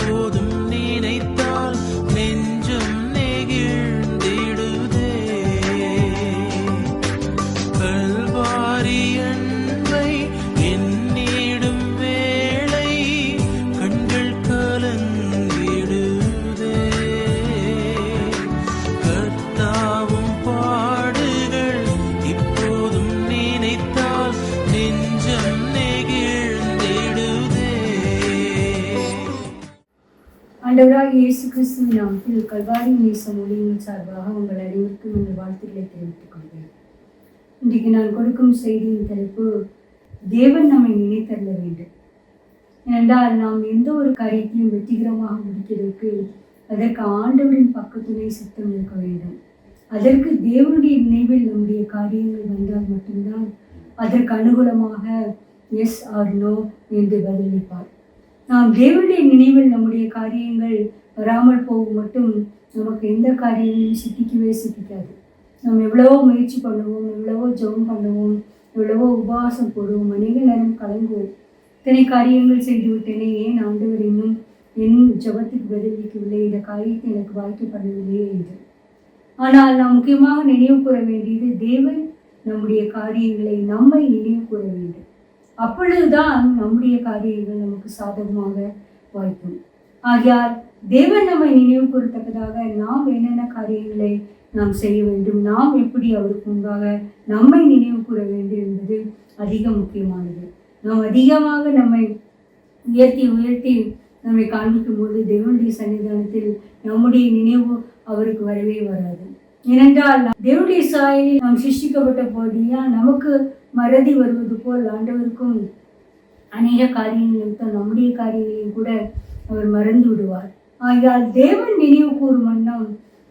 இப்போதும் நினைத்தால் நெஞ்சம் நெகிழ்ந்திடுதே. கல்வாரி அன்பை எண்ணிடும் வேளை கண்கள் கலங்கிடுதே. கர்த்தாவும் பாடுகள் இப்போதும் நினைத்தால் நெஞ்சம் நெகிழ்ந்திடுதே. ஆண்டவராக இயேசு கிறிஸ்துவின் நாமத்தில் கல்வாரி நேசம் ஒளியின் சார்பாக உங்கள் அனைவருக்கும் இந்த வாழ்த்துக்களை தெரிவித்துக் கொள்கிறேன். இன்றைக்கு நான் கொடுக்கும் செய்தியின் தலைப்பு, தேவன் நம்மை நினைத்தள்ள வேண்டும். ஏனென்றால் நாம் எந்த ஒரு காரியத்தையும் வெற்றிகரமாக முடிக்கிறதுக்கு அதற்கு ஆண்டவரின் பக்கத்துணை சித்தம் இருக்க வேண்டும். அதற்கு தேவனுடைய நினைவில் நம்முடைய காரியங்கள் வந்தால் மட்டும்தான் அதற்கு அனுகூலமாக எஸ் ஆர் நோ என்று பதிலளிப்பார். நாம் தேவனுடைய நினைவில் நம்முடைய காரியங்கள் வராமல் போகும் மட்டும் நமக்கு எந்த காரியங்களும் சித்திக்காது. நாம் எவ்வளவோ முயற்சி பண்ணுவோம், எவ்வளவோ ஜெபம் பண்ணுவோம், எவ்வளவோ உபவாசம் போடுவோம், அநேக நேரம் கலங்குவோம். இத்தனை காரியங்கள் செய்து விட்டேனே, ஏன் ஆண்டவர் இன்னும் என் ஜெபத்துக்கு பதிலளிக்கவில்லை, இந்த காரியத்தை எனக்கு வாய்க்க பண்ணவில்லையே என்று. ஆனால் நாம் முக்கியமாக நினைவு கூற வேண்டியது, தேவன் நம்முடைய காரியங்களை நம்மை நினைவு கூற வேண்டும். அப்பொழுதுதான் நம்முடைய காரியங்கள் நமக்கு சாதகமாக வாய்க்கும். ஆகையால் தேவன் நம்மை நினைவு கூறத்தக்கதாக நாம் என்னென்ன காரியங்களை நாம் செய்ய வேண்டும், நாம் எப்படி அவருக்கு முன்பாக நம்மை நினைவு கூற வேண்டும் என்பது அதிக முக்கியமானது. நாம் அதிகமாக நம்மை உயர்த்தி நம்மை காண்பிக்கும் போது தேவனுடைய சன்னிதானத்தில் நம்முடைய நினைவு அவருக்கு வரவே வராது. ஏனென்றால் தேவனுடைய சாயலில் நாம் சிருஷ்டிக்கப்பட்ட போதியா நமக்கு மறதி வருவது போல் ஆண்டவருக்கும் அநேக காரியங்கள் நிமித்தம் நம்முடைய காரியங்களையும் கூட அவர் மறந்து விடுவார். ஆகையால் தேவன் நினைவு கூறும் வண்ணம்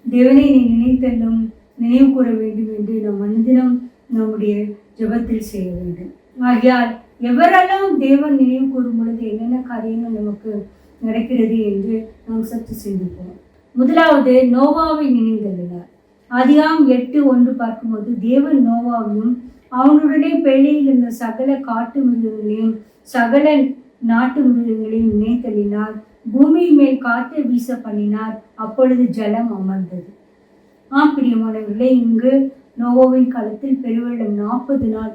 தேவனை நீ நினைத்தல்லும் நினைவு கூற வேண்டும் என்று நாம் அனுதினம் நம்முடைய ஜெபத்தில் செய்ய வேண்டும். ஆகையால் எவரெல்லாம் தேவன் நினைவு கூறும் பொழுது என்னென்ன காரியங்கள் நமக்கு நடக்கிறது என்று நாம் சற்று சிந்திப்போம். முதலாவது, நோவாவை நினைந்தள்ளினார். ஆதியாகமம் 8:1 பார்க்கும்போது, தேவன் நோவாவையும் அவனுடனே பேழையில் இருந்த சகல காட்டு மிருகங்களையும் சகல நாட்டு மிருகங்களையும் நினைத்தள்ளினார். பூமியின் மேல் காற்றை வீச பண்ணினார். அப்பொழுது ஜலம் அமர்ந்தது. பிரியமானவர்களே, இங்கு நோவாவின் காலத்தில் பெருவெள்ளம் 40 நாள்.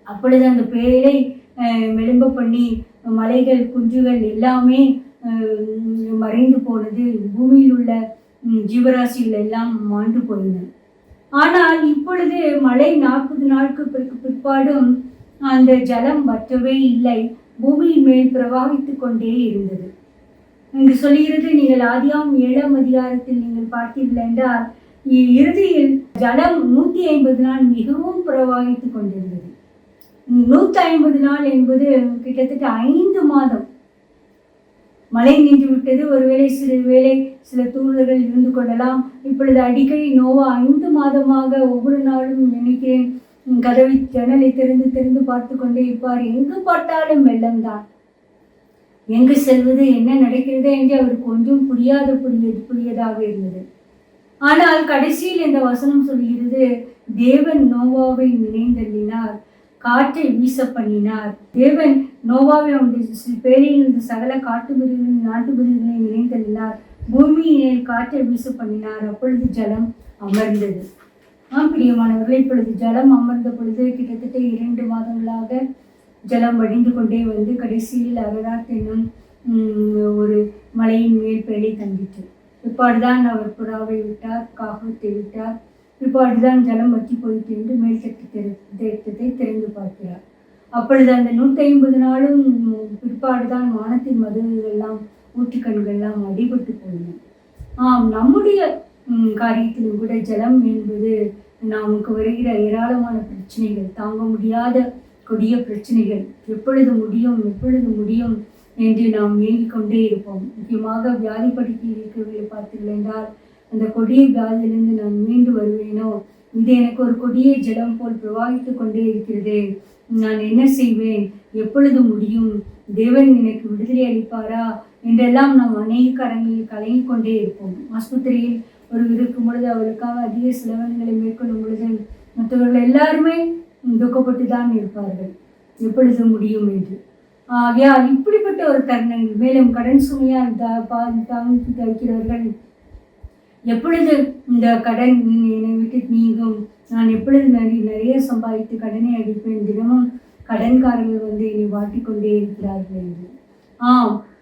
அப்பொழுது அந்த பேழை மெலும்ப பண்ணி மலைகள் குன்றுகள் எல்லாமே மறைந்து போனது. பூமியில் உள்ள ஜீவராசிகள் எல்லாம் மாண்டு போயின. ஆனால் இப்பொழுது மழை 40 நாட்களுக்கு பிற்பாடும் அந்த ஜலம் வற்றவே இல்லை, பூமியின் மேல் பிரவாகித்து கொண்டே இருந்தது. இங்கு சொல்கிறது, நீங்கள் ஆதியாகமம் 7ஆம் அதிகாரத்தில் நீங்கள் பார்த்தீர்கள் என்றால் இறுதியில் ஜலம் 150 நாள் மிகவும் பிரவாகித்து கொண்டிருந்தது. 150 நாள் என்பது கிட்டத்தட்ட 5 மாதம் மழை நின்று விட்டது. ஒருவேளை சில தூதர்கள் இருந்து கொள்ளலாம். இப்பொழுது அடிக்கடி நோவா 5 மாதமாக ஒவ்வொரு நாளும் நினைக்கிறேன் கதவை ஜன்னலை திறந்து பார்த்து கொண்டே இருப்பார். எங்கு பார்த்தாலும் வெள்ளம்தான். எங்கு செல்வது, என்ன நடக்கிறது என்று அவருக்கு ஒன்றும் புரியதாக இருந்தது. ஆனால் கடைசியில் இந்த வசனம் சொல்கிறது, தேவன் நோவாவை நினைந்தள்ளினார், காற்றை வீச பண்ணினார். தேவன் நோவாவை அவனுடைய பேழையில் இருந்த சகல காட்டு மிருகங்களையும் நாட்டு மிருகங்களையும் நினைந்தள்ளினார். பூமியினில் காற்றை வீச பண்ணினார். அப்பொழுது ஜலம் அமர்ந்தது. பிரியமானவர்களே, இப்பொழுது ஜலம் அமர்ந்த பொழுது கிட்டத்தட்ட 2 மாதங்களாக ஜலம் வடிந்து கொண்டே வந்து கடைசியில் அரராத் என்னும் ஒரு மலையின் மேல் பேழை தங்கிற்று. பிற்பாடுதான் அவர் புறாவை விட்டார், காகத்தை விட்டார். பிற்பாடுதான் ஜலம் வற்றி போயிட்டு என்று மேல்தட்டு தேட்டத்தை திறந்து பார்க்கிறார். அப்பொழுது அந்த 150 நாளும் பிற்பாடுதான் வானத்தின் மதுவெல்லாம் ஊற்றுக்கண்கள்லாம் அடிபட்டு போயின. நம்முடைய காரியத்திலும் கூட ஜலம் என்பது நமக்கு வருகிற ஏராளமான பிரச்சனைகள், தாங்க முடியாத கொடிய பிரச்சனைகள், எப்பொழுது முடியும் என்று நாம் ஏங்கிக் கொண்டே இருப்போம். முக்கியமாக வியாதி படுக்கையில் இருக்கிறவர்களை பார்த்தீர்கள் என்றால், அந்த கொடிய வியாதியிலிருந்து நான் மீண்டு வருவேனோ, இது எனக்கு ஒரு கொடிய ஜலம் போல் பிரவாகித்து கொண்டே இருக்கிறது, நான் என்ன செய்வேன், எப்பொழுது முடியும், தேவன் எனக்கு விடுதலை அளிப்பாரா என்றெல்லாம் நாம் அநேக கரங்களில் கலங்கி கொண்டே இருப்போம். ஆஸ்பத்திரியில் ஒரு இருக்கும் பொழுது அவளுக்காக அதிக செலவினங்களை மேற்கொள்ளும் பொழுது மற்றவர்கள் எல்லாருமே துக்கப்பட்டு தான் இருப்பார்கள், எப்பொழுது முடியும் என்று. ஆகையால் இப்படிப்பட்ட ஒரு தருணங்கள் மேலும் கடன் சுமையால் தாங்கி தவிக்கிறவர்கள் எப்பொழுது இந்த கடன் என்னை விட்டு நீங்கும், நான் எப்பொழுது நிறைய சம்பாதித்து கடனை அடிப்பேன், தினமும் கடன்காரர்கள் வந்து என்னை வாட்டிக்கொண்டே இருக்கிறார்கள் என்று.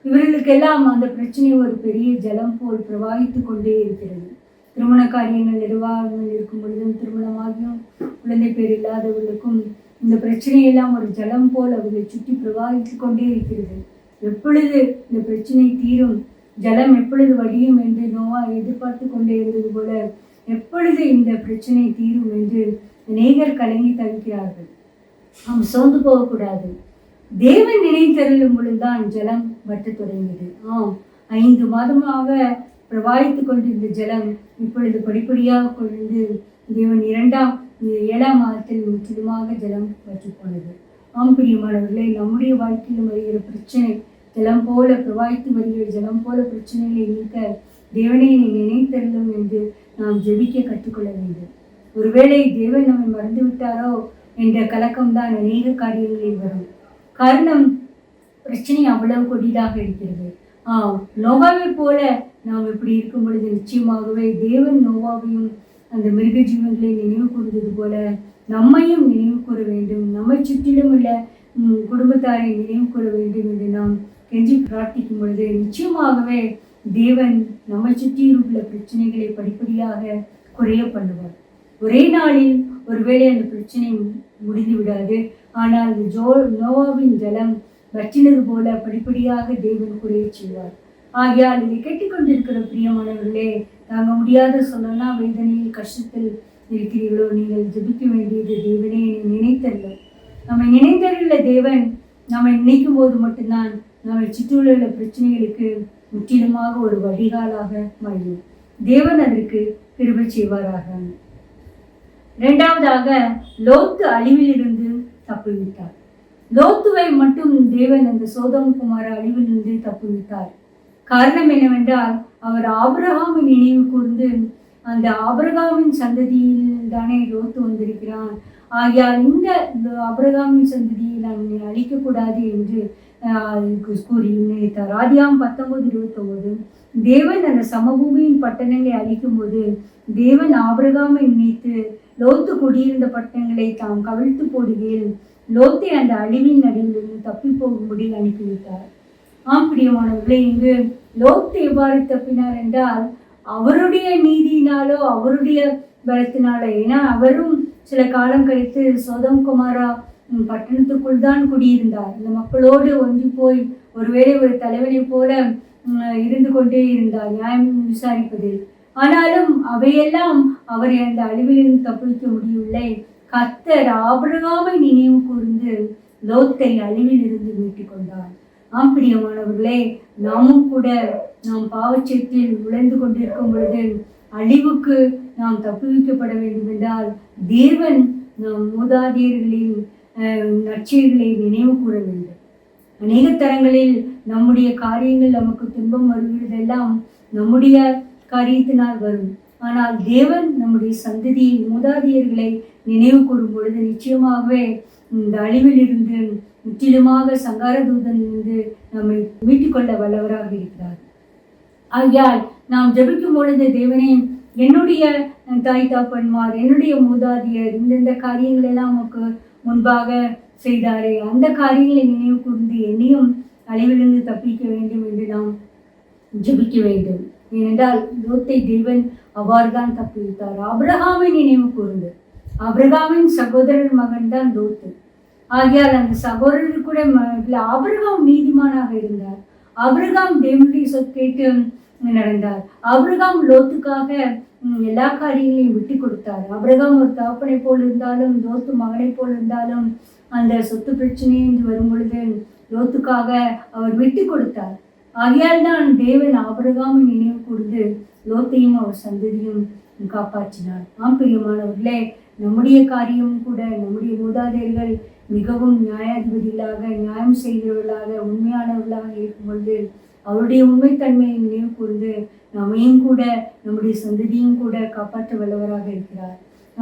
இவர்களுக்கெல்லாம் அந்த பிரச்சனை ஒரு பெரிய ஜலம் போல் பிரவாகித்து கொண்டே இருக்கிறது. திருமண காரியங்கள் நிர்வாகங்கள் இருக்கும் பொழுதும், திருமணமாகியும் குழந்தை பேர் இல்லாதவர்களுக்கும் இந்த பிரச்சனையெல்லாம் ஒரு ஜலம் போல் அவர்களை சுற்றி பிரவாகித்து கொண்டே இருக்கிறது. எப்பொழுது இந்த பிரச்சனை தீரும், ஜலம் எப்பொழுது வடியும் என்று நோவா எதிர்பார்த்து கொண்டே இருந்தது போல எப்பொழுது இந்த பிரச்சனை தீரும் என்று அநேகர் கலங்கி தவிக்கிறார்கள். நாம் சோர்ந்து போகக்கூடாது. தேவன் நினைத்தருளும் பொழுதுதான் ஜலம் வற்றத் தொடங்கியது. 5 மாதமாக பிரவாகித்து கொண்டிருந்த ஜலம் இப்பொழுது படிப்படியாக கொண்டு தேவன் 7ஆம் மாதத்தில் முற்றிலுமாக ஜலம் வற்றி போனது. பிரியமானவர்களே, நம்முடைய வாழ்க்கையில் வருகிற பிரச்சனை ஜலம் போல பிரவாகித்து வருகிற ஜலம் போல பிரச்சனைகளை நீக்க தேவனை நினைத்தருளும் என்று நாம் ஜெபிக்க கற்றுக்கொள்ள வேண்டும். ஒருவேளை தேவன் நம்மை மறந்து விட்டாரோ என்ற கலக்கம்தான் அநேக காரியங்களில் வரும். காரணம், பிரச்சனை அவ்வளவு கொடிதாக இருக்கிறது. நோவாவை போல நாம் இப்படி இருக்கும் பொழுது நிச்சயமாகவே தேவன் நோவாவையும் அந்த மிருக ஜீவன்களை நினைவு கூர்ந்தது போல நம்மையும் நினைவு கூற வேண்டும். நம்மை சுற்றிலும் உள்ள குடும்பத்தாரை நினைவு கூற வேண்டும் என்று நாம் கெஞ்சி பிரார்த்திக்கும் பொழுது நிச்சயமாகவே தேவன் நம்மை சுற்றியுள்ள பிரச்சனைகளை படிப்படியாக குறைய பண்ணுவார். ஒரே நாளில் ஒருவேளை அந்த பிரச்சனை முடிந்து விடாது. ஆனால் நோவாவின் ஜலம் வற்றினது போல படிப்படியாக தேவன் குறைய செய்வார். ஆகையால் இதை கேட்டுக்கொண்டிருக்கிற பிரியமானவர்களே, தாங்க முடியாத சொல்லனா வேதனையில் கஷ்டத்தில் இருக்கிறீர்களோ, நீங்கள் ஜெபிக்க வேண்டியது தேவனே நினைத்தல்ல. நம்மை நினைத்தருள்ள தேவன் நம்மை நினைக்கும் போது மட்டும்தான் நம்மை சுற்றியுள்ள பிரச்சனைகளுக்கு முற்றிலுமாக ஒரு வடிகாலாக மாறும். தேவன் அதற்கு கிருபை செய்வாராக. 2வது, லோத்து அழிவிலிருந்து தப்புவித்தார். லோத்துவை மட்டும் தேவன் அந்த சோதோம் குமார அழிவிலிருந்து தப்புவித்தார். காரணம் என்னவென்றால், அவர் ஆபிரகாமை நினைவு கூர்ந்து அந்த ஆபிரகாமின் சந்ததியில் தானே லோத்து வந்திருக்கிறான். ஆகையால் இந்த ஆபிரகாமின் சந்ததியை நான் அழிக்கக்கூடாது என்று கூறி நினைத்தார். ஆதியாகமம் 19:29 தேவன் அந்த சமபூமியின் பட்டணங்களை அழிக்கும் போது தேவன் ஆபிரகாமை நினைத்து லோத்து குடியிருந்த பட்டணங்களை தாம் கவிழ்த்து போடுகையில் லோத்தை அந்த அழிவின் நடுவிலிருந்து தப்பி போகும்படி அனுப்பிவிட்டார். பிரியமானவர்களே, இங்கு லோத்து எவ்வாறு தப்பினார் என்றால், அவருடைய நீதியினாலோ அவருடைய பலத்தினாலோ, ஏன்னா அவரும் சில காலம் கழித்து சோதோம் குமாரா பட்டணத்துக்குள் தான் குடியிருந்தார். இந்த மக்களோடு ஒன்றி போய் ஒருவேளை ஒரு தலைவனை போல இருந்து கொண்டே இருந்தார் நியாயம் விசாரிப்பதில். ஆனாலும் அவையெல்லாம் அவரை அந்த அழிவிலிருந்து தப்பிக்க முடியவில்லை. கர்த்தர் ஆபிரகாமை நினைவு கூர்ந்து லோத்தை அழிவில் இருந்து மீட்டுக் கொண்டார். பிரியமானவர்களே, நாமும் கூட நாம் பாவச்சத்தில் நுழைந்து கொண்டிருக்கும் பொழுது அழிவுக்கு நாம் தப்புவிக்கப்பட வேண்டும் என்றால் தேவன் நம் மூதாதையர்களின் நற்செய்திகளை நினைவு கூற வேண்டும். அநேக தரங்களில் நம்முடைய காரியங்கள் நமக்கு துன்பம் வருகிறதெல்லாம் நம்முடைய காரியத்தினால் வரும். ஆனால் தேவன் நம்முடைய சந்ததியை மூதாதையர்களை நினைவு கூறும் பொழுது நிச்சயமாகவே இந்த அழிவில் இருந்து முற்றிலுமாக சங்கார தூதனிலிருந்து நம்மை மீட்டுக்கொள்ள வல்லவராக இருக்கிறார். ஆகையால் நாம் ஜெபிக்கும் பொழுது தேவனே, என்னுடைய தாய் தாப்பன்மார், என்னுடைய மூதாதையர் இந்தந்த காரியங்கள் எல்லாம் நமக்கு முன்பாக செய்தாரே, அந்த காரியங்களை நினைவு கூர்ந்து என்னையும் அழிவிலிருந்து தப்பிக்க வேண்டும் என்று நாம் ஜெபிக்க வேண்டும். ஏனென்றால் லோத்தை தேவன் அவ்வாறு தான் தப்புவித்தார். ஆபிரகாமை நினைவு கூர்ந்து, ஆபிரகாமின் சகோதரர் மகன் தான் லோத்து. ஆகையால் அந்த சகோதரர் கூட ஆபிரகாம் நீதிமானாக இருந்தார். ஆபிரகாம் தேவனுடைய சொல் கேட்டு நடந்தார். ஆபிரகாம் லோத்துக்காக எல்லா காரியங்களையும் விட்டு கொடுத்தார். ஆபிரகாம் ஒரு தகப்பனை போல் இருந்தாலும் லோத்து மகனை போல் இருந்தாலும் அந்த சொத்து பிரச்சனை என்று வரும் பொழுது லோத்துக்காக அவர் விட்டு கொடுத்தார். ஆகையால் தான் தேவன் ஆபிரகாமை நினைவு கூர்ந்து லோத்தையும் அவர் சந்ததியும் காப்பாற்றினார். பிரியமானவர்களே, நம்முடைய காரியமும் கூட நம்முடைய மூதாதையர்கள் மிகவும் நியாயாதிபதிகளாக நியாயம் செய்கிறவர்களாக உண்மையானவர்களாக இருக்கும் பொழுது அவருடைய உண்மைத்தன்மையை நினைவு கூர்ந்து நம்மையும் கூட நம்முடைய சந்ததியும் கூட காப்பாற்ற வல்லவராக இருக்கிறார்.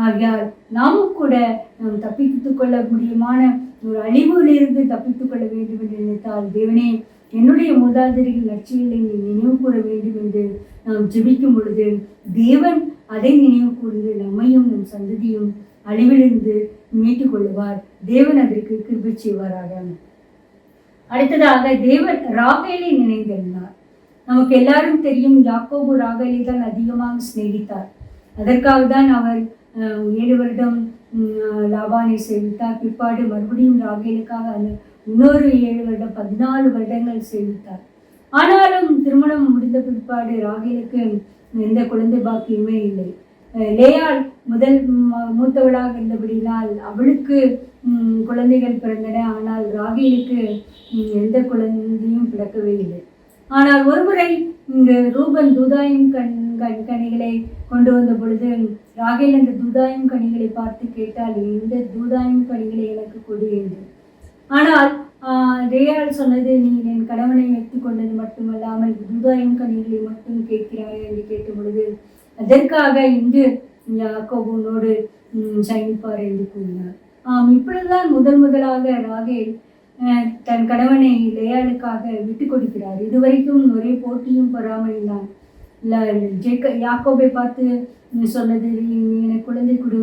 ஆகையால் நாமும் கூட நாம் தப்பித்துக் கொள்ள முடியுமான ஒரு அழிவிலிருந்து தப்பித்துக் கொள்ள வேண்டும் என்று நினைத்தால், தேவனே என்னுடைய மூதாதையர்கள் நற்செயலை நீ நினைவு கூற வேண்டும் என்று நாம் ஜெபிக்கும் பொழுது தேவன் அதை நினைவு கூர்ந்து நம்மையும் நம் சந்ததியும் அழிவிலிருந்து மீட்டுக் கொள்ளுவார். தேவன் அதற்கு கிருபை செய்வாராக. அடுத்ததாக தேவன் ராகேலை நினைந்திருந்தார். நமக்கு எல்லாரும் தெரியும், யாக்கோபு ராகேலை தான் அதிகமாக சிநேகித்தார். அதற்காக தான் அவர் 7 வருடம் லாபானை சேவித்தார். பிற்பாடு மறுபடியும் ராகேலுக்காக இன்னொரு 7 வருடம் 14 வருடங்கள் சேவித்தார். ஆனாலும் திருமணம் முடிந்த பிற்பாடு ராகேலுக்கு எந்த குழந்தை பாக்கியமே இல்லை. லேயாள் முதல் மூத்தவளாக இருந்தபடினால் அவளுக்கு குழந்தைகள் பிறந்தன. ஆனால் ராகேலுக்கு எந்த குழந்தையும் பிறக்கவே இல்லை. ஆனால் ஒருமுறை இங்கு ரூபன் தூதாயும் கனிகளை கொண்டு வந்த பொழுது ராகேல் அந்த தூதாயும் கனிகளை பார்த்து கேட்டால், இந்த தூதாயும் கனிகளை எனக்கு கொடு என்று. ஆனால் லேயாள் சொன்னது, நீ என் கணவனை வைத்துக் கொண்டது மட்டுமல்லாமல் தூதாயும் கனிகளை மட்டும் கேட்கிறாய் என்று கேட்ட பொழுது, அதற்காக இன்று யாக்கோபுனோடு சயனிப்பார் என்று கூறினார். இப்பொழுதுதான் முதலாக ராகேல் தன் கணவனை லேயாளுக்காக விட்டு கொடுக்கிறார். இதுவரைக்கும் ஒரே போட்டியும் பொறாமையும் தான். யாக்கோபை பார்த்து சொன்னது, நீ எனக்கு குழந்தை கொடு,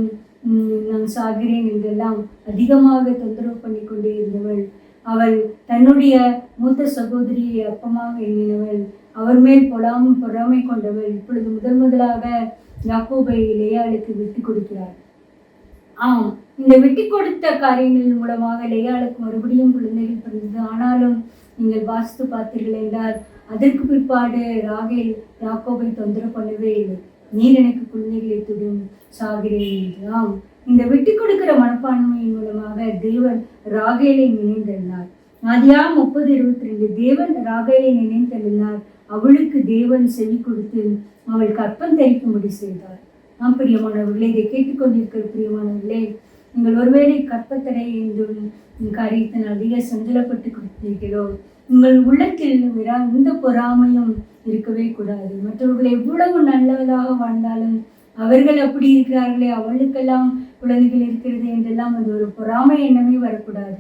நான் சாகிறேன் என்றெல்லாம் அதிகமாக தொந்தரவு பண்ணி கொண்டே இருந்தவள். அவள் தன்னுடைய மூத்த சகோதரியை அப்பமாக எண்ணினவள். அவர் மேல் பொறாமை கொண்டவள். இப்பொழுது முதலாக யாக்கோபை லேயாளுக்கு விட்டு கொடுக்கிறார். இந்த விட்டு கொடுத்த காரியங்கள் மூலமாக லேயாளுக்கு மறுபடியும் குழந்தைகள் பிறந்தது. ஆனாலும் நீங்கள் வாசித்து பார்த்தீர்கள் என்றால் அதற்கு பிற்பாடு ராகேல் யாக்கோபை தொந்தரவு பண்ணவே இல்லை. நீர் எனக்கு குழந்தைகளை துடும், சாகிறேன் என்று. இந்த விட்டு கொடுக்கிற மனப்பான்மையின் மூலமாக தேவன் ராகேலை நினைந்தெழுந்தார். ஆதியாகமம் 30:22 தேவன் ராகேலை நினைந்தெழுந்தார். அவளுக்கு தேவன் செவி கொடுத்து அவள் கற்பம் தரிக்கும்படி செய்தார். பிரியமானவர்களே, இதை கேட்டுக்கொண்டிருக்கிற பிரியமானவர்களே, நீங்கள் ஒருவேளை கற்பத்தடை என்றும் காரியத்தின் அதிக சஞ்சலப்பட்டு கொடுத்தீர்களோ, உங்கள் உள்ளத்தில் எந்த பொறாமையும் இருக்கவே கூடாது. மற்றவர்களை எவ்வளவு நல்லதாக வாழ்ந்தாலும் அவர்கள் அப்படி இருக்கிறார்களே, அவளுக்கெல்லாம் குழந்தைகள் இருக்கிறது என்றெல்லாம் அது ஒரு பொறாமை எண்ணமே வரக்கூடாது.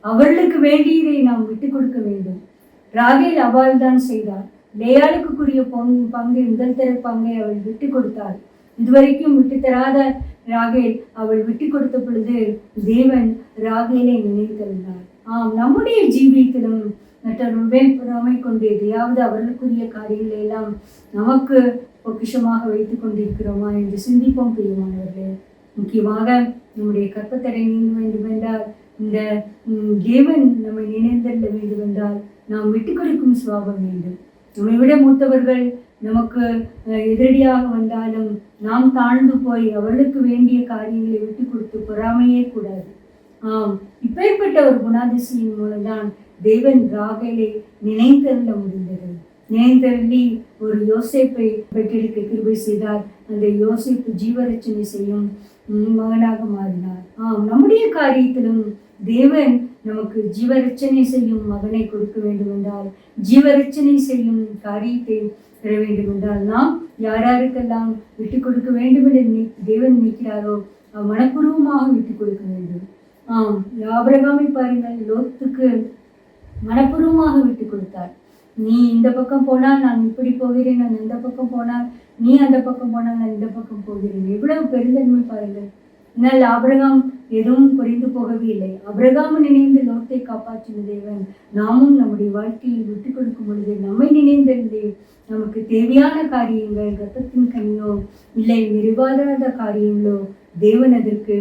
அவர்களுக்கு வேண்டியதை நாம் விட்டு கொடுக்க வேண்டும். ராகேல் அவ்வாறு தான் செய்தார். லேயாளுக்குரிய பங்கு முதல் தர பங்கை அவள் விட்டு கொடுத்தாள். இதுவரைக்கும் விட்டு தராத ராகேல் அவள் விட்டு கொடுத்த பொழுது தேவன் ராகேலை நினைத்திருந்தார். நம்முடைய ஜீவியத்திலும் மற்றவர்கள் பொறாமை கொண்டு எதையாவது அவர்களுக்குரிய காரியங்களை எல்லாம் நமக்கு பொக்கிஷமாக வைத்துக் கொண்டிருக்கிறோமா என்று சிந்திப்போம் பிரியமானவர்களே. முக்கியமாக நம்முடைய கற்பத்தடை நீங்க வேண்டும் என்றால், இந்த தேவன் நம்மை நினைந்தள்ள வேண்டும் என்றால் நாம் விட்டு கொடுக்கும் சுபாவம் வேண்டும். நம்மை விட மூத்தவர்கள் நமக்கு எதிரடியாக வந்தாலும் நாம் தாழ்ந்து போய் அவர்களுக்கு வேண்டிய காரியங்களை விட்டு கொடுத்து பொறாமையே கூடாது. இப்பேற்பட்ட ஒரு குணாதிசையின் மூலம்தான் தேவன் ராகேலை நினைத்தருள முடிந்தது. நினைத்தருளி ஒரு யோசேப்பை பெற்றெடுக்க கிருபை செய்தார். அந்த யோசேப்பு ஜீவரட்சணை செய்யும் மகனாக மாறினார். நம்முடைய காரியத்திலும் தேவன் நமக்கு ஜீவரட்சணை செய்யும் மகனை கொடுக்க வேண்டும் என்றால், ஜீவரட்சணை செய்யும் காரியத்தை பெற வேண்டும் என்றால், நாம் யாருக்கெல்லாம் விட்டு கொடுக்க வேண்டும் என்று தேவன் நினைக்கிறாரோ மனப்பூர்வமாக விட்டு கொடுக்க வேண்டும். ஆபிரகாமை பாருங்கள், லோத்துக்கு மனப்பூர்வமாக விட்டு கொடுத்தார். நீ இந்த பக்கம் போனால் நான் இப்படி போகிறேன், நான் இந்த பக்கம் போனால் நீ அந்த பக்கம் போனால் நான் இந்த பக்கம் போகிறேன். எவ்வளவு பெருந்தன்மை பாருங்கள். ஆனால் ஆபிரகாம் எதுவும் குறைந்து போகவே இல்லை. ஆபிரகாம் நினைந்து லோத்தை காப்பாற்றின தேவன் நாமும் நம்முடைய வாழ்க்கையில் விட்டு கொடுக்கும் பொழுது நம்மை நினைந்திருந்து நமக்கு தேவையான காரியங்கள், ரத்தத்தின் கனியோ இல்லை நிறைவாத காரியங்களோ தேவன் அதற்கு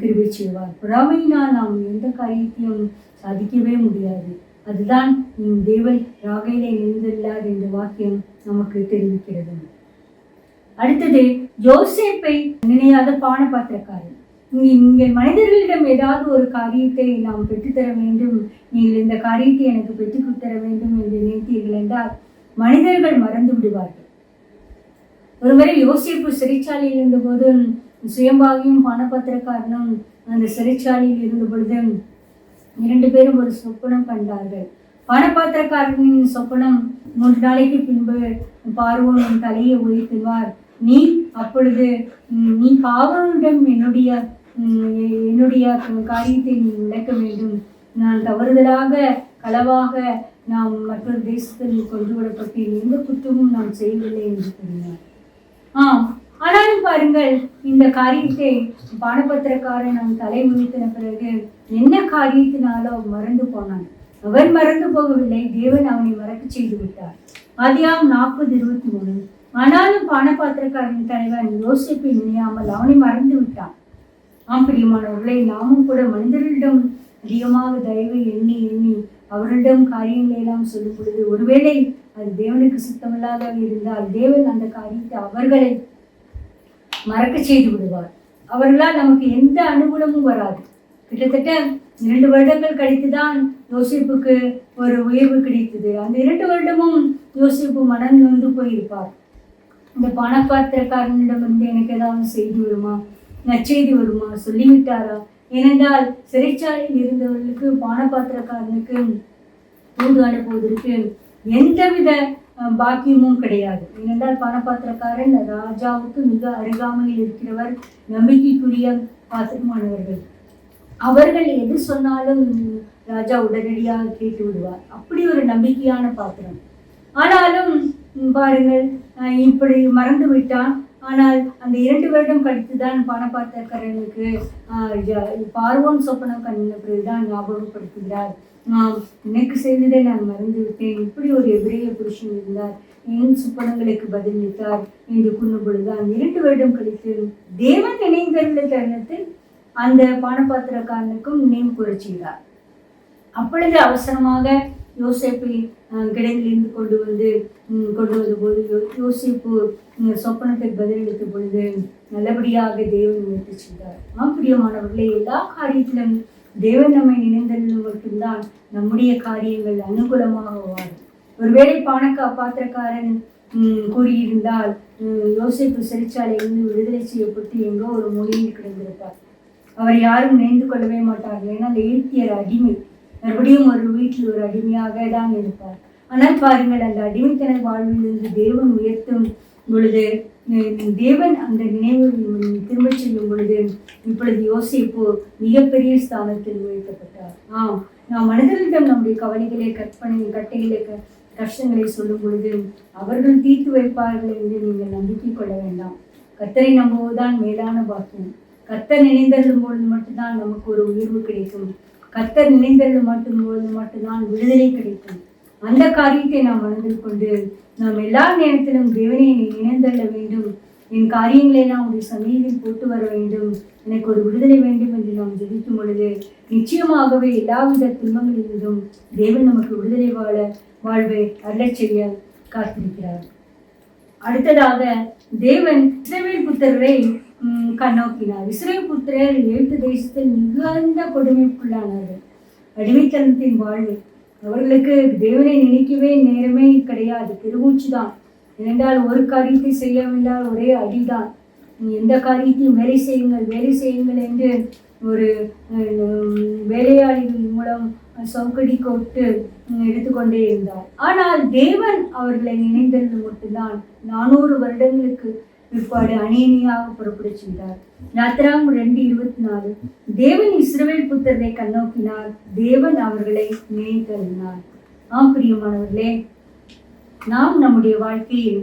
கிருபை செய்வார். பொறாமையினால் நாம் எந்த காரியத்தையும் சாதிக்கவே முடியாது. அதுதான் தேவன் ராகேலை நினைந்துள்ளார் என்ற வாக்கியம் நமக்கு தெரிவிக்கிறது. அடுத்தது யோசேப்பை நினையாத பானபாத்திரக்காரன். நீங்கள் மனிதர்களிடம் ஏதாவது ஒரு காரியத்தை நாம் பெற்றுத்தர வேண்டும், நீங்கள் இந்த காரியத்தை எனக்கு பெற்றுத் தர வேண்டும் என்று நினைத்தீர்கள் என்றால் மனிதர்கள் மறந்து விடுவார்கள். ஒருமுறை யோசேப்பு சிறைச்சாலையில் இருந்தபோது சுயம்பாகியும் பானபாத்திரக்காரனும் அந்த சிறைச்சாலையில் இருந்த பொழுது 2 பேரும் ஒரு சொப்பனம் கண்டார்கள். பானபாத்திரக்காரனின் சொப்பனம் 3 நாளைக்கு பின்பு பார்வோன் தலையை உயர்த்துவார், நீ அப்பொழுது நீ பார்வோனிடம் என்னுடைய காரியத்தை நீ விளக்க வேண்டும். நான் தவறுதலாக களவாக நாம் மற்றொரு தேசத்தில் கொண்டு விடப்பட்டேன், எந்த குற்றமும் நான் செய்யவில்லை என்று கூறினார். ஆனாலும் பாருங்கள், இந்த காரியத்தை பானபத்திரக்காரன் நான் தலை முழித்தின பிறகு என்ன காரியத்தினாலோ மறந்து போனான். அவன் மறந்து போகவில்லை, தேவன் அவனை மறக்க செய்து விட்டார். ஆதியாகமம் 40:23. ஆனாலும் பானபாத்திரக்காரன் தலைவன் யோசேப்பை நினையாமல் அவனை மறந்து விட்டான். பிரியமானவர்களை, நாமும் கூட மனிதர்களிடம் அதிகமாக தயவை எண்ணி அவர்களிடம் காரியங்களை எல்லாம் சொல்லும் பொழுது ஒருவேளை அது தேவனுக்கு சித்தமில்லாத இருந்தால் தேவன் அந்த காரியத்தை அவர்களை மறக்க செய்து விடுவார். அவர்களால் நமக்கு எந்த அனுகூலமும் வராது. கிட்டத்தட்ட 2 வருடங்கள் கழித்துதான் யோசேப்புக்கு ஒரு உயர்வு கிடைத்தது. அந்த 2 வருடமும் யோசேப்பு மனம் நொந்து போயிருப்பார். இந்த பானபாத்திரக்காரனிடமிருந்து எனக்கு ஏதாவது செய்தி வருமா, நற்செய்தி வருமா, சொல்லிவிட்டாரா? ஏனென்றால் சிறைச்சாலையில் இருந்தவர்களுக்கு பானபாத்திரக்காரனுக்கு தூது அனுப்புவதற்கு எந்தவித பாக்கியமும் கிடையாது. ஏனென்றால் பானபாத்திரக்காரன் ராஜாவுக்கு மிக அருகாமையில் இருக்கிறவர், நம்பிக்கைக்குரிய பாத்திரமானவர்கள். அவர்கள் எது சொன்னாலும் ராஜா உடனடியாக கேட்டு விடுவார். அப்படி ஒரு நம்பிக்கையான பாத்திரம். ஆனாலும் பாருங்கள், இப்படி மறந்து விட்டான். ஆனால் அந்த 2 வருடம் கழித்துதான் பானபாத்திரக்காரனுக்கு பார்வோன் சொப்பனம் கண்ணின பிறகுதான் ஞாபகப்படுத்துகிறார். எனக்கு செய்ததை நான் மறந்து விட்டேன், இப்படி ஒரு எபிரேய புருஷன் இருந்தார், என் சொப்பனங்களுக்கு பதிலளித்தார் என்று கூறும் பொழுதுதான் 2 வருடம் கழித்து தேவன் நினைந்த தருணத்தில் அந்த பானபாத்திரக்காரனுக்கும் நினைவு கூற செய்தார். அப்பொழுது அவசரமாக யோசேப்பை கிடங்கிலிருந்து கொண்டு வந்த போது யோசேப்பு சொப்பனத்தை பதிலளித்த பொழுது நல்லபடியாக தேவன் முயற்சி செய்தார். பிரியமானவர்களே, எல்லா காரியத்திலும் தேவன் நம்மை நினைந்ததிலும் மட்டும்தான் நம்முடைய காரியங்கள் அனுகூலமாக வாழும். ஒருவேளை பாத்திரக்காரன் கூறியிருந்தால் யோசேப்பு சிறைச்சாலையிலிருந்து விடுதலை செய்யப்பட்டு எங்கோ ஒரு மூலையில் கிடந்திருப்பார். அவர் யாரும் நினைந்து கொள்ளவே மாட்டார்கள். ஏன்னா அந்த எகிப்தியர் அடிமை, மறுபடியும் ஒரு வீட்டில் ஒரு அடிமையாக தான் இருப்பார். ஆனால் பாருங்கள், அந்த அடிமைத்தன வாழ்விலிருந்து தேவன் உயர்த்தும் பொழுது, தேவன் அந்த நினைவு திரும்ப செய்யும் பொழுது இப்பொழுது யோசேப்பு மிகப்பெரிய ஸ்தானத்தில் உயர்த்தப்பட்டார். நாம் மனிதர்களிடம் நம்முடைய கவலைகளை, கட்டைகளை, கஷ்டங்களை சொல்லும் பொழுது அவர்கள் தீர்த்து வைப்பார்கள் என்று நீங்கள் நம்பிக்கை கொள்ள வேண்டாம். கர்த்தரை நம்புவதுதான் மேலான பாக்கியம். கர்த்தர் நினைந்தருளும் பொழுது மட்டும்தான் நமக்கு ஒரு உயர்வு கிடைக்கும். கர்த்தர் நினைந்தருளும் மட்டும்தான் விடுதலை கிடைக்கும். அந்த காரியத்தை நாம் மனதில் கொண்டு நாம் எல்லா நேரத்திலும் தேவனை நினைந்தருள வேண்டும். என் காரியங்களை எல்லாம் உடைய சமீதியில் போட்டு வர வேண்டும், எனக்கு ஒரு விடுதலை வேண்டும் என்று நாம் ஜெபிக்கும் பொழுது நிச்சயமாகவே எல்லாவித துன்பங்களிலிருந்தும் தேவன் நமக்கு விடுதலை வாழ்வை அருளச் செய்ய காத்திருக்கிறார். அடுத்ததாக தேவன் இஸ்ரவேல் புத்திரரை கண்ணோக்கினார். இஸ்ரவேல் புத்திரர் எகிப்து தேசத்தில் மிகுந்த கொடுமைக்குள்ளானார்கள். அடிமைத்தனத்தின் வாழ்வு அவர்களுக்கு தேவனை நினைக்கவே நேரமே கிடையாது, பெருமூச்சுதான். ஏனென்றால் ஒரு காரியத்தை செய்யவில்லைல் ஒரே அடிதான். எந்த காரியத்தையும் வேலை செய்யுங்கள் என்று ஒரு வேலையாளிகள் மூலம் சவுக்கடி கொட்டு எடுத்துக்கொண்டே இருந்தார். ஆனால் தேவன் அவர்களை நினைந்தது மட்டும்தான் 400 வருடங்களுக்கு பிற்பாடு அணியணியாக புறப்பட செய்தார். யாத்திராகமம் 2:24. தேவன் இஸ்ரவேல் புத்திரரை கண்ணோக்கினார், தேவன் அவர்களை நினைத்தருளினார். பிரியமானவர்களே, நாம் நம்முடைய வாழ்க்கையில்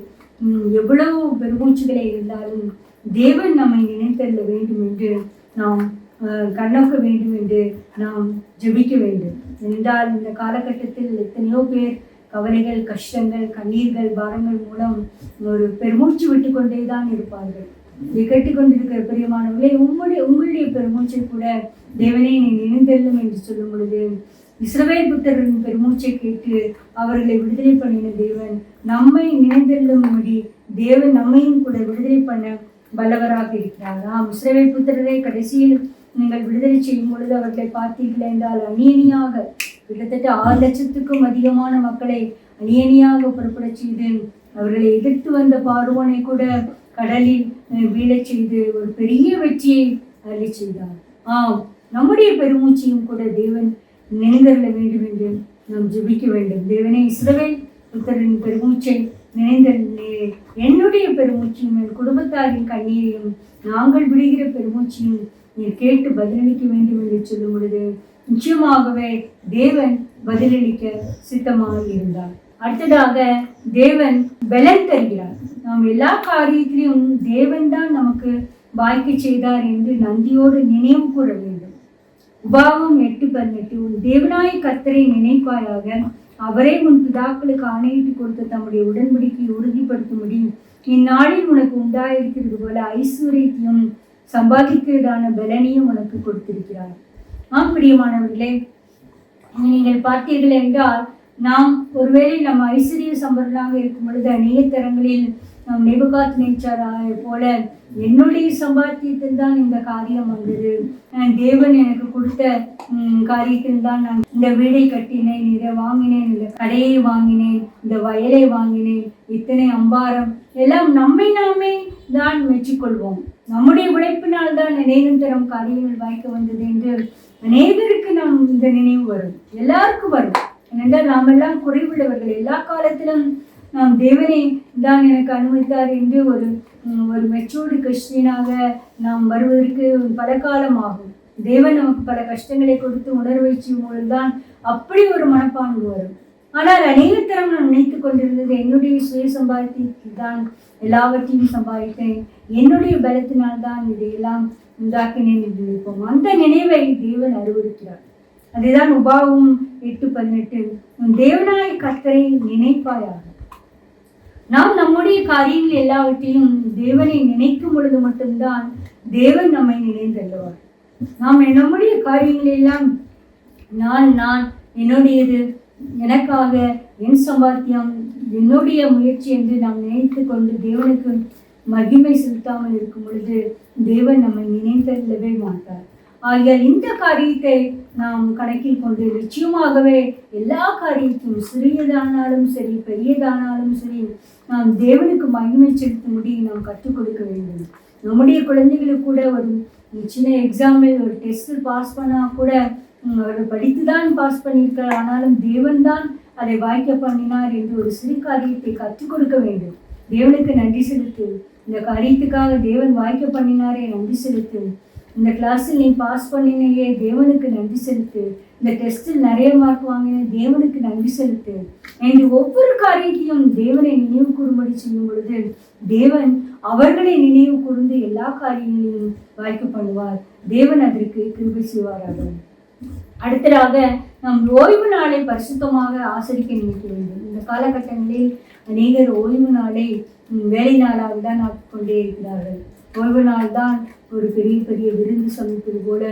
எவ்வளவு பெருமூச்சுகளை இருந்தாலும் தேவன் நம்மை நினைத்தருள வேண்டும் என்று நாம் கண்ணோக்க வேண்டும் என்று நாம் ஜெபிக்க வேண்டும். என்றால் இந்த காலகட்டத்தில் எத்தனையோ பேர் கவலைகள், கஷ்டங்கள், கண்ணீர்கள், பாரங்கள் மூலம் ஒரு பெருமூச்சு விட்டு கொண்டே தான் இருப்பார்கள். இதை கேட்டுக்கொண்டிருக்கிற பிரியமானவர்களே, உங்களுடைய பெருமூச்சை கூட தேவனே நீ நினைந்தருளும் என்று சொல்லும் பொழுது இஸ்ரவேல் புத்திரரின் பெருமூச்சை கேட்டு அவர்களை விடுதலை பண்ணின தேவன் நம்மை நினைந்தருளும்படி தேவன் நம்மையும் கூட விடுதலை பண்ண வல்லவராக இருக்கிறார். இஸ்ரவேல் புத்திரரை கடைசியில் நீங்கள் விடுதலை செய்யும் பொழுது அவர்களை பார்த்தீர்கள் என்றால் அணியணியாக கிட்டத்தட்ட 6 லட்சத்துக்கும் அதிகமான மக்களை அணியணியாக புறப்பட செய்து அவர்களை எதிர்த்து வந்த பார்வோனை கூட கடலில் வீழச் செய்து ஒரு பெரிய வெற்றியை அருளி செய்தார். நம்முடைய பெருமூச்சையும் கூட தேவன் நினைந்தருள வேண்டும் என்று நாம் ஜெபிக்க வேண்டும். தேவனே, இஸ்ரவேல் புத்திரரின் பெருமூச்சை நினைந்தருளே என்னுடைய பெருமூச்சையும் என் குடும்பத்தாரின் கண்ணீரையும் நாங்கள் விடுகிற பெருமூச்சையும் நீர் கேட்டு பதிலளிக்க வேண்டும் என்று சொல்லும் பொழுது நிச்சயமாகவே தேவன் பதிலளிக்க சித்தமாக இருந்தார். அடுத்ததாக தேவன் பலன் தருகிறார். நாம் எல்லா காரியத்திலையும் தேவன் தான் நமக்கு வாய்க்க செய்தார் என்று நன்றியோடு நினைவு கூற வேண்டும். உபாகம் 8:18 உன் தேவனாய கர்த்தரை நினைப்பாயாக, அவரே உன் பிதாக்களுக்கு ஆணையிட்டு கொடுத்த தம்முடைய உடன்படிக்கையை உறுதிப்படுத்தும்படி இந்நாளில் உனக்கு உண்டாயிருக்கிறது போல ஐஸ்வர்யத்தையும் சம்பாதிக்கிறதான பலனையும் உனக்கு கொடுத்திருக்கிறார். பிரியமானவர்களே, நீங்கள் பார்த்தீர்கள் என்றால் நாம் ஒருவேளை நம்ம ஐஸ்வர்ய சம்பரனாக இருக்கும் பொழுது அநேக தரங்களில் நாம் நேபுகாத்நேச்சாரை போல என்னுடைய சம்பாத்தியத்தில் தான் இந்த காரியம் வந்தது, தேவன் எனக்கு கொடுத்த காரியத்தில் தான் நான் இந்த வீடை கட்டினேன், இதை வாங்கினேன், இந்த கடையை வாங்கினேன், இந்த வயலை வாங்கினேன், இத்தனை அம்பாரம் எல்லாம் நம்மை நாமே தான் மெச்சிக்கொள்வோம். நம்முடைய உழைப்பினால் தான் அநேகம் தரம் காரியங்கள் வாய்க்க வந்தது என்று அநேகருக்கு நாம் இந்த நினைவு வரும், எல்லாருக்கும் வரும். ஏனென்றால் நாம் எல்லாம் குறைவுள்ளவர்கள். எல்லா காலத்திலும் நாம் தேவனை தான் எனக்கு அனுமதித்தார் என்று ஒரு மெச்சூர்டு கிறிஸ்டியனாக நாம் வருவதற்கு பல காலம் ஆகும். தேவன் நமக்கு பல கஷ்டங்களை கொடுத்து உணர வைக்கும் பொழுதுதான் அப்படி ஒரு மனப்பான்மை வரும். ஆனால் அநேக தரம் நான் நினைத்துக் கொண்டிருந்தது என்னுடைய சுய சம்பாதித்தில் தான் எல்லாவற்றையும் சம்பாதித்தேன், என்னுடைய பலத்தினால் தான் இதையெல்லாம் உண்டாக்கினேன் என்று நினைப்போம். அந்த நினைவை தேவன் அறிவுறுக்கிறார். அதுதான் உபாகம் 8:18 உன் தேவனாய கர்த்தரை நினைப்பாயாக. நாம் நம்முடைய காரியங்கள் எல்லாவற்றையும் தேவனை நினைக்கும் பொழுது மட்டும்தான் தேவன் நம்மை நினைந்தள்ளுவார். நாம் நம்முடைய காரியங்கள் எல்லாம் நான் என்னுடையது, எனக்காக, என் சம்பாத்தியம், என்னுடைய முயற்சி என்று நாம் நினைத்து கொண்டு தேவனுக்கு மகிமை செலுத்தாமல் இருக்கும் பொழுது தேவன் நம்மை நினைத்தள்ளவே மாட்டார். ஆகியால் இந்த காரியத்தை நாம் கணக்கில் கொண்டு நிச்சயமாகவே எல்லா காரியத்தையும் சிறியதானாலும் சரி பெரியதானாலும் சரி நாம் தேவனுக்கு மகிமை செலுத்தும்படி நாம் கற்றுக் கொடுக்க வேண்டும். நம்முடைய குழந்தைகளுக்கு கூட ஒரு சின்ன எக்ஸாம்பிள் ஒரு டெஸ்ட்டில் பாஸ் பண்ணால் கூட அவர்கள் படித்து தான் பாஸ் பண்ணியிருக்கிறார், ஆனாலும் தேவன் தான் அதை வாய்க்க பண்ணினார் என்று ஒரு சிறு காரியத்தை கற்றுக் கொடுக்க வேண்டும். தேவனுக்கு நன்றி செலுத்து, இந்த காரியத்துக்காக தேவன் வாய்க்க பண்ணினாரே நன்றி செலுத்து, இந்த கிளாஸில் நீ பாஸ் பண்ணினையே தேவனுக்கு நன்றி செலுத்து, இந்த டெஸ்ட்டில் நிறைய மார்க் வாங்கின தேவனுக்கு நன்றி செலுத்து என்று ஒவ்வொரு காரியத்தையும் தேவனை நினைவு கூறும்படி செய்யும் பொழுது தேவன் அவர்களை நினைவு கூர்ந்து எல்லா காரியங்களையும் வாய்க்க பண்ணுவார். தேவன் அதற்கு கிருபை செய்வாராக. அடுத்ததாக நாம் ஓய்வு நாளை பரிசுத்தமாக ஆசரிக்க நினைக்க வேண்டும். இந்த காலகட்டங்களில் அநேகர் ஓய்வு நாளை வேலை நாளாக தான் கொண்டே இருக்கிறார்கள். ஓய்வு நாள் தான் ஒரு பெரிய பெரிய விருந்து சமைப்பது போல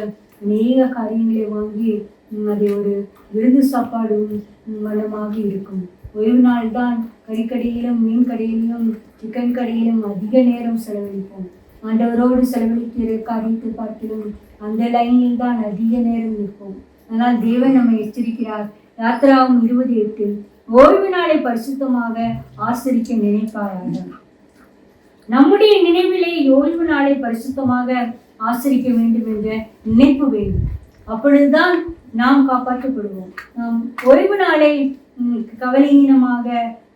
அநேக காரியங்களை வாங்கி அதை ஒரு விருந்து சாப்பாடும் வளமாக இருக்கும். ஓய்வு நாள் தான் கறிக்கடையிலும் மீன் கடையிலும் சிக்கன் கடையிலும் அதிக நேரம் செலவழிப்போம். ஆண்டவரோடு செலவழிக்கிற காரியத்தை பார்த்திலும் அந்த லைனில் தான் அதிக நேரம் நிற்போம். ஆனால் தேவன் நம்மை எச்சரிக்கிறார். யாத்திராவும் 20:8 ஓய்வு நாளை பரிசுத்தமாக ஆசரிக்க நினைப்பாயாக. நம்முடைய நினைவிலே ஓய்வு நாளை பரிசுத்தமாக ஆசரிக்க வேண்டும் என்ற நினைப்பு வேண்டும். அப்பொழுதுதான் நாம் காப்பாற்றப்படுவோம். நாம் ஓய்வு நாளை கவலையீனமாக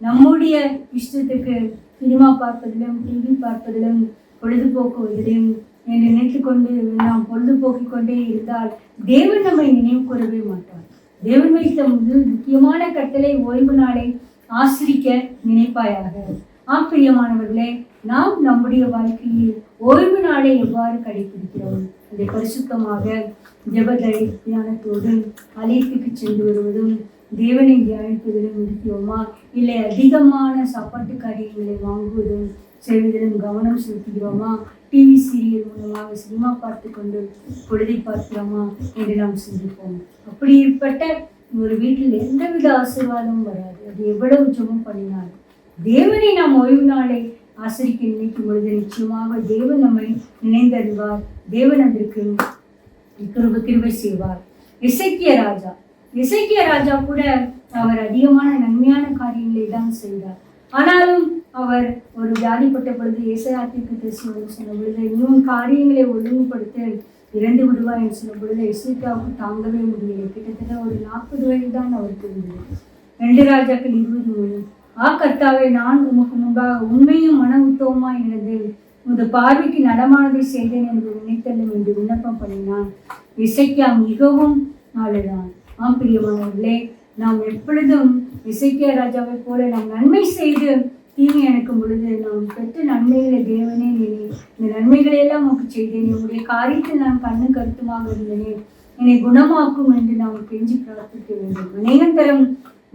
நம்முடைய இஷ்டத்துக்கு சினிமா பார்ப்பதிலும் டிவி பார்ப்பதிலும் பொழுதுபோக்குவதிலும் என்று நினைத்து கொண்டு நாம் பொழுதுபோக்கிக் கொண்டே இருந்தால் தேவன் நம்மை நினைவு கூறவே மாட்டார். தேவன் வைத்த முதல் முக்கியமான கட்டளை ஓய்வு நாளை ஆசரிக்க நினைப்பாயாக. பிரியமானவர்களே, நாம் நம்முடைய வாழ்க்கையில் ஓய்வு நாளை எவ்வாறு கடைபிடிக்கிறோம்? அதை பரிசுத்தமாக ஜெப தியானத்தோடு ஆலயத்துக்கு சென்று வருவதும் தேவனை தியானிப்பதிலும் இருக்கிறோமா? இல்லை அதிகமான சாப்பாட்டு காரியங்களை வாங்குவதும் செய்வதிலும் கவனம் செலுத்துகிறோமா? டிவி சீரியல் மூலமாக சினிமா பார்த்து கொண்டு பொழுதை பார்க்கிறோமா என்று நாம் சிந்திப்போம். அப்படிப்பட்ட ஒரு வீட்டில் எந்தவித ஆசீர்வாதமும் வராது. அது எவ்வளவு ஜெபம் பண்ணினாலும் தேவனை நாம் ஓய்வு நாளை ஆசரிக்க நினைக்கும் பொழுது நிச்சயமாக தேவன் நம்மை நினைந்தறிவார். தேவன் அதற்கு கிருபை செய்வார். இசைக்கிய ராஜா கூட அவர் அதிகமான நன்மையான காரியங்களை தான் செய்தார். ஆனாலும் அவர் ஒரு வியாதிப்பட்ட பொழுது ஏசாயாத்திற்கு பேசுவது சொன்ன பொழுது இன்னும் காரியங்களை ஒழுங்குபடுத்த இறந்து விடுவார் என்று சொன்ன பொழுது இசைக்கியாவுக்கு தாங்கவே முடியலை. கிட்டத்தட்ட ஒரு 40 வயது தான் அவருக்கு இருந்தது. 2 ராஜாக்கள் 23 கர்த்தாவே, நான் உமக்கு முன்பாக உண்மையும் மன உத்தவமாய் நடந்து உமது பார்வைக்கு நடமானதை செய்தேன் என்று நினைத்தல்லும் என்று விண்ணப்பம் பண்ணினான். இசைக்கியா மிகவும் நாளுதான். பிரியமானவர்களே, நாம் எப்பொழுதும் இசைக்கியா ராஜாவை போல நாம் நன்மை செய்து தீமை அனுக்கும் பொழுது நாம் பெற்ற நன்மைகளை தேவனே இந்த நன்மைகளையெல்லாம் நமக்கு செய்தேன், என்னுடைய காரியத்தில் நான் கண்ணு கருத்துமாக இருந்தேனே, என்னை குணமாக்கும் என்று நாம் கெஞ்சி பிரார்த்திக்க வேண்டும். அநேகம் தரம்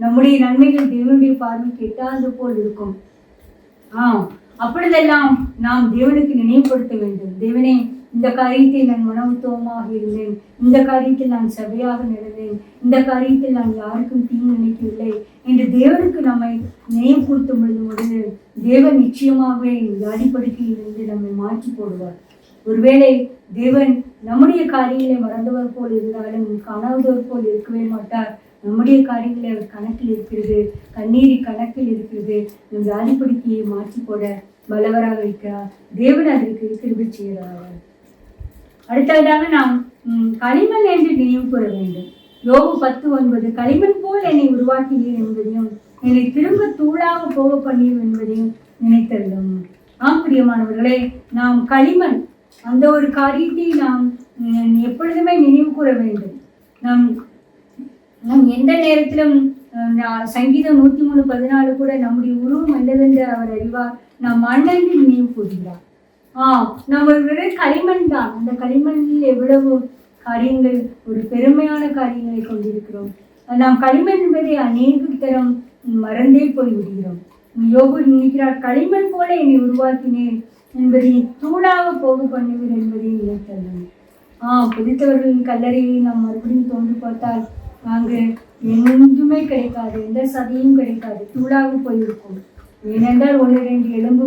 நம்முடைய நன்மைகள் தேவனுடைய பார்வைக்கு எட்டாவது போல் இருக்கும். அப்பொழுதெல்லாம் நாம் தேவனுக்கு நினைவுபடுத்த வேண்டும். தேவனே, இந்த காரியத்தில் நான் மனோத்துவமாக இருந்தேன், இந்த காரியத்தில் நான் சபையாக நடந்தேன், இந்த காரியத்தில் நான் யாருக்கும் தீங்கு நினைக்கவில்லை என்று தேவனுக்கு நம்மை நினைவுபடுத்தும் பொழுது தேவன் நிச்சயமாகவே அடிப்படுக்கையிலிருந்து நம்மை மாற்றி போடுவார். ஒருவேளை தேவன் நம்முடைய காரியங்களை மறந்தவர் போல் இருந்தாலும் காணாதவர் போல் இருக்கவே மாட்டார். நம்முடைய காரியங்களை அவர் கணக்கில் இருக்கிறது, கண்ணீரி கணக்கில் இருக்கிறது. நம் வியாதிப்படுக்கையை மாற்றி போட வல்லவராக இருக்கிறார். தேவன் அதற்கு கிருபை செய்கிறார். அடுத்ததாக நாம் களிமண் என்று நினைவு கூற வேண்டும். யோபு 10:9 களிமண் போல் என்னை உருவாக்கினீர் என்பதையும் என்னை திரும்ப தூளாக போக பண்ணீர் என்பதையும் நினைத்தருளும். பிரியமானவர்களே, நாம் களிமண் அந்த ஒரு காரியத்தை நாம் எப்பொழுதுமே நினைவு கூற வேண்டும். நம் எந்த நேரத்திலும் சங்கீதம் 103:14 கூட நம்முடைய உருவம் அல்லதென்று அவர் அறிவார், நாம் மண்ணென்று நினைவு கூறுகிறார். நம்ம களிமண் தான். அந்த களிமண்ணில் எவ்வளவு காரியங்கள், ஒரு பெருமையான காரியங்களை கொண்டிருக்கிறோம். நாம் களிமண் என்பதை அநேக தரம் மறந்தே போய் விடுகிறோம். யோபு நினைக்கிறார், களிமண் போல என்னை உருவாக்கினேன் என்பதை தூளாக போக பண்ணுவீர் என்பதை நினைத்தேன். புதித்தவர்களின் கல்லறையை நாம் மறுபடியும் தோன்றி பார்த்தால் அங்கு எங்குமே கிடைக்காது, எந்த சதையும் கிடைக்காது, தூளாக போயிருக்கும். ஏனென்றால் 1-2 எலும்பு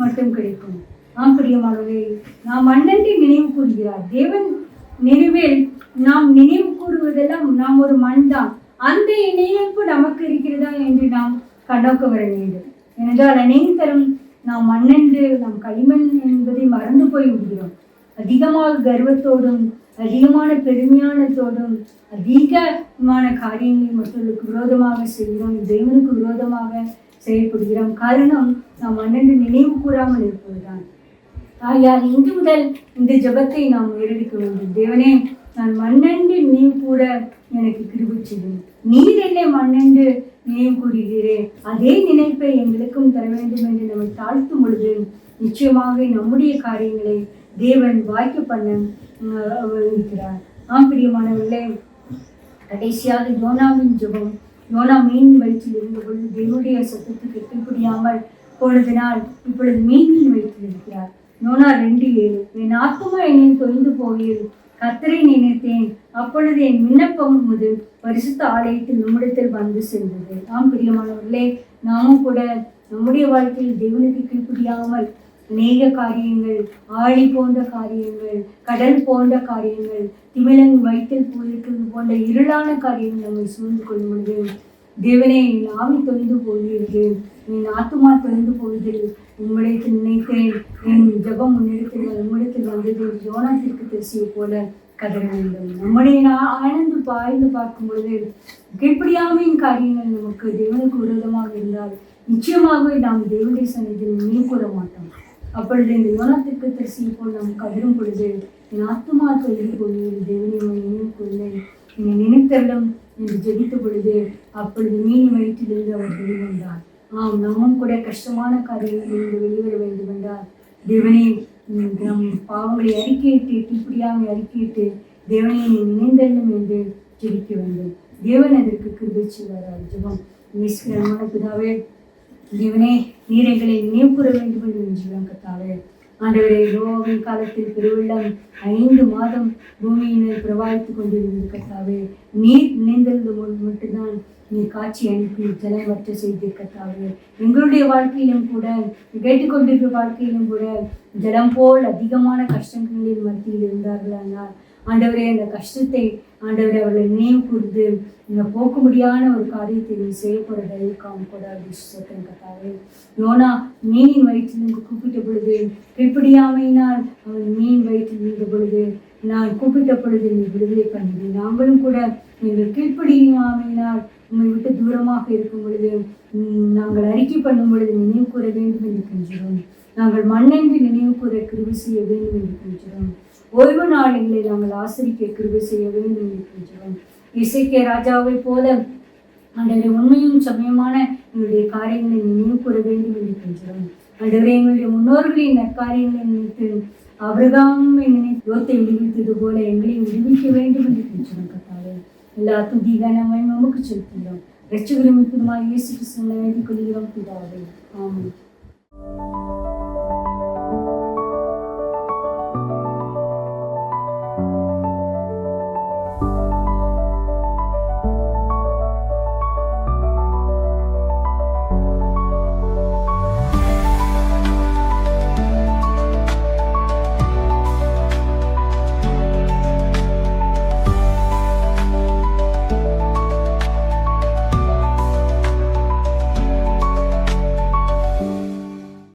மட்டும் கிடைக்கும். பிரியமானவர்களே, நாம் மண்ணென்று நினைவு கூறுகிறார். தேவன் நினைவில் நாம் நினைவு கூறுவதெல்லாம் நாம் ஒரு மண் தான். அந்த நினைவு நமக்கு இருக்கிறதா என்று நாம் கண்ணோக்க வர வேண்டும். ஏனென்றால் அநேக தரம் நாம் மண்ணென்று நாம் களிமண் என்பதை மறந்து போய் விடுகிறோம். அதிகமாக கர்வத்தோடும் அதிகமான பெருமையானத்தோடும் அதிகமான காரியங்களை மற்றவர்களுக்கு விரோதமாக செய்கிறோம், தேவனுக்கு விரோதமாக செயல்படுகிறோம். காரணம் நாம் மண்ணென்று நினைவு கூறாமல் இருப்பதுதான். இன்று முதல் இந்த ஜெபத்தை நாம் ஏறெடுக்க வேண்டும். தேவனே, நான் மண்ணென்று நினைவு கூற எனக்கு கிருபை செய்யும். நீர் என்னை மண்ணென்று நினைவு கூறுகிறேன், அதே நினைப்பை எங்களுக்கும் தர வேண்டும் என்று நம்மை தாழ்த்தும் பொழுது நிச்சயமாக நம்முடைய காரியங்களை தேவன் வாய்க்க பண்ண இருக்கிறார். பிரியமானவர்களே, கடைசியாக யோனாவின் ஜெபம். யோனா மீன் வயிற்றில் இருந்த பொழுது தேவனுடைய சத்தத்துக்கு கீழ்ப்படியாமல் போனதினால் இப்பொழுது மீனின் வயிற்றில் இருக்கிறார். யோனா 2:7 என் ஆத்துமா என்னை தொய்ந்து போகையில் கர்த்தரை நினைத்தேன், அப்பொழுது என் விண்ணப்பம் உமது பரிசுத்த ஆலயத்தில் நம்மிடத்தில் வந்து சென்றது. பிரியமானவர்களே, நாமும் கூட நம்முடைய வாழ்க்கையில் தேவனுக்கு கீழ்ப்படியாமல் அநேக காரியங்கள், ஆழி போன்ற காரியங்கள், கடல் போன்ற காரியங்கள், திமிலன் வயிற்றில் போயிருக்கிறது போன்ற இருளான காரியங்கள் நம்மை சூழ்ந்து கொள்ளும் பொழுது தேவனே, என் ஆவி தொய்ந்து போகிறது, என் ஆத்துமா தொய்ந்து போவதில் உம்மிடத்தில் நினைத்தேன், என் ஜெபம் உம்மிடத்தில் வந்தது யோனாத்திற்கு தரிசியை போல கதற வேண்டும். நம்முடைய ஆழ்ந்து பாய்ந்து பார்க்கும் பொழுது கீழ்ப்படியாமையின் காரியங்கள் நமக்கு தேவனுக்கு விரோதமாக இருந்தால் நிச்சயமாகவே நாம் தேவனுடைய சன்னதியில் நினைவு கூற மாட்டோம். அப்பொழுது இந்த யோனாத்திற்கு தரிசியை போல் நாம் கதரும் பொழுது என் ஆத்துமா தொய்ந்து போவதில் தேவனை நினைவு கூர்ந்தேன், என்னை நினைத்தருளும் என்று ஜெபித்த பொழுது அப்பொழுது மீன் வயிற்றிலிருந்து அவர் வெளிவந்தார். நாமும் கூட கஷ்டமான காரியங்களிலிருந்து வெளிவர வேண்டும் என்றால் தேவனே, நம் பாவங்களை அறிக்கையிட்டு கீழ்ப்படியாமல் அறிக்கையிட்டு தேவனை நினைந்தல்லும் என்று ஜெபிக்க வேண்டும். தேவன் அதற்கு கிருபை செய்வார். ஜெபம். நேசிக்கிறமான பிதாவே, தேவனே, நீர் எங்களை நினைவு கூற வேண்டும் என்று நினைச்சுவேன். கர்த்தாவே, ஆண்டவரே, நோவின் காலத்தில் பெருவெள்ளம் 5 மாதம் பூமியினர் பிரவாகித்துக் கொண்டிருந்தது. கர்த்தாவே, நீர் நினைந்தது மட்டும்தான் நீர் காட்சி அனுப்பி ஜலம் வற்ற செய்து. கர்த்தாவே, எங்களுடைய வாழ்க்கையிலும் கூட கேட்டுக்கொண்டிருக்கிற வாழ்க்கையிலும் கூட ஜலம் போல் அதிகமான கஷ்டங்களின் மத்தியில் இருந்தார்கள். ஆனால் ஆண்டவரே, அந்த கஷ்டத்தை ஆண்டவரை அவர்களை நினைவு கூர்ந்து இந்த போக்க முடியாத ஒரு காரியத்தை நீ செய்ய போகிற தயவுக்காம கூட விசுவாசம். கர்த்தாவே, யோனா மீனின் வயிற்றிலிருந்து கூப்பிட்ட பொழுது கீழ்ப்படியாமையினால் அவன் மீன் வயிற்றில் இருந்த பொழுது நான் கூப்பிட்ட பொழுது நீ விடுதலை பண்ணினேன். நாங்களும் கூட எங்கள் கீழ்ப்படியாமையினால் உம்மை விட்டு தூரமாக இருக்கும் பொழுது நாங்கள் அறிக்கை பண்ணும் பொழுது நினைவு கூற வேண்டும் என்று கெஞ்சுகிறோம். நாங்கள் மண்ணென்று நினைவு கூற கிருபை செய்ய வேண்டும் என்று கெஞ்சுகிறோம். ஓய்வு நாளிலே நாங்கள் ஆசரிக்க கிருபை செய்ய வேண்டும் என்று கெஞ்சுகிறோம். இசைக்கே ராஜாவை போல ஆண்டவரே உண்மையும் சமயமான எங்களுடைய காரியங்களை நினைவு கூற வேண்டும் என்று கெஞ்சுகிறோம். ஆண்டவரே எங்களுடைய முன்னோர்களின் நற்காரியங்களை நினைத்து ஆபிரகாமை நினைத்து யோத்தை விடுவித்தது போல எங்களையும் விடுவிக்க வேண்டும் என்று கெஞ்சுகிறோம். கர்த்தாவே எல்லா துதி கனமை நமக்கு செலுத்துகிறோம். இரட்சகரும் மீட்பருமாகிய இயேசு கிறிஸ்துவின் நாமத்தில் வேண்டிக் கொள்கிறோம் பிதாவே. ஆமென்.